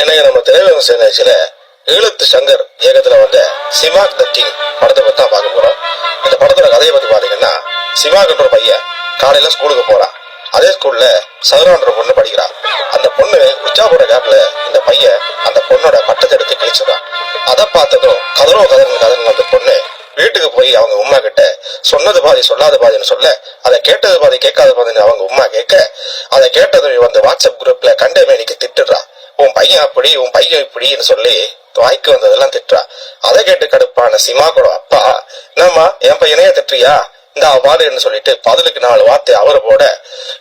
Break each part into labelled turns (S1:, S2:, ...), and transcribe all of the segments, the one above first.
S1: இன்னைக்கு நம்ம திரையுலகம் சேனல்ல ஈழத்து சங்கர் இயக்கத்துல வந்த சிமாக் த கிங் படத்தை பத்தி தான் பார்க்க போறோம். இந்த படத்தோட கதையை பத்தி பாத்தீங்கன்னா, சிமாக்ன்ற ஒரு பையன் காலையில ஸ்கூலுக்கு போறான். அதே ஸ்கூல்ல சதுரான்ற பொண்ணு படிக்கிறான். அந்த பொண்ணு உச்சா போற கேப்ல இந்த பையன் அந்த பொண்ணோட பட்டத்தை எடுத்து கிழிச்சிடறான். அதை பார்த்ததும் கதறுங்க அந்த பொண்ணு வீட்டுக்கு போய் அவங்க உமா கிட்ட சொன்னது பாதி சொல்லாத பாதின்னு சொல்ல, அதை கேட்டது பாதி கேட்காத பாதின்னு அவங்க உமா கேட்க, அதை கேட்டதும் வந்து வாட்ஸ்அப் குரூப்ல கண்டமேனிக்கு திட்டுறா. உன் பையன் அப்படி உன் பையன் இப்படின்னு சொல்லி வாய்க்கு வந்ததெல்லாம் திட்டுறா. அதை கேட்டு கடுப்பான சிமாக்கோட அப்பா, என்னம்மா என் பையனையே திட்டுறியா, இந்த பாடுன்னு சொல்லிட்டு பதிலுக்கு 4 வார்த்தை அவரை போட,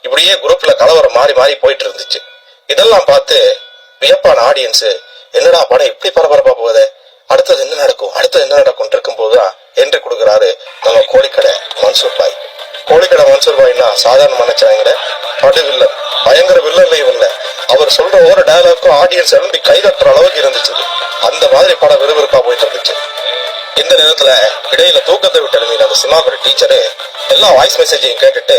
S1: இப்படியே குரூப்ல கலவரம் மாறி மாறி போயிட்டு இருந்துச்சு. இதெல்லாம் பார்த்து வியப்பான ஆடியன்ஸ், என்னடா படம் இப்படி பரபரப்பா போகுது, அடுத்தது என்ன நடக்கும் இருக்கும் போதுதான் என்று கொடுக்குறாரு நம்ம கோழிக்கடை மன்சூர் பாய். கோழிக்கடை மன்சூர் பாய்னா சாதாரண மனச்சாங்க படு வில்லன், பயங்கர வில்லன்லையும் இல்லை. அவர் சொல்ற ஒரு டயலாக்கும் ஆடியன்ஸ் எழும்பி கைதட்டுற அளவுக்கு இருந்துச்சு. அந்த மாதிரி படம் விறுவிறுப்பா போயிட்டு இருந்துச்சு. இந்த நேரத்துல இடையில தூக்கத்தை விட்டு எழுதின அந்த சிமாபுரி டீச்சரு எல்லா வாய்ஸ் மெசேஜையும் கேட்டுட்டு,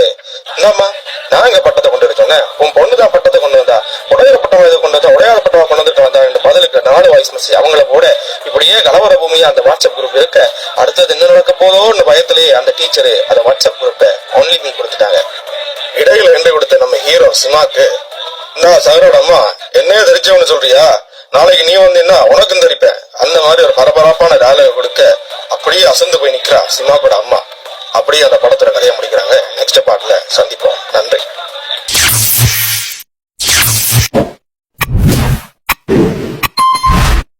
S1: என்னம்மா நான் எங்க பட்டத்தை கொண்டு வச்சோன்னே, உன் பொண்ணுதான் பட்டத்தை கொண்டு வந்தா, உடையாத பட்டமா இதை கொண்டு வந்தா, உடையாத பட்டமா கொண்டு வந்துட்டு வந்தா என்று பதிலுக்கு 4 வாய்ஸ் மெசேஜ் அவங்கள போட, இப்படியே கலவர பூமியா அந்த வாட்ஸ்அப் குரூப் இருக்க, அடுத்தது என்ன நடக்க போதோன்னு பயத்திலேயே அந்த டீச்சரு அந்த வாட்ஸ்அப் குரூப்பை ஒன்லி மீ கொடுத்துட்டாங்க. இடையில எண்டை கொடுத்த நம்ம ஹீரோ சிமாக்கு, நான் சகரோட அம்மா என்னையே தெரிஞ்சவனு சொல்றியா, நாளைக்கு நீ வந்தீங்கன்னா உனக்கும் தெரிப்பேன், அந்த மாதிரி ஒரு பரபரப்பான டயலாக் கொடுக்க அப்படியே அசந்து போய் நிக்கிறா சிமாக்கோட அம்மா. அப்படியே அந்த படத்துல கதையை முடிக்கிறாங்க. நெக்ஸ்ட் பார்ட்ல சந்திப்போம். நன்றி.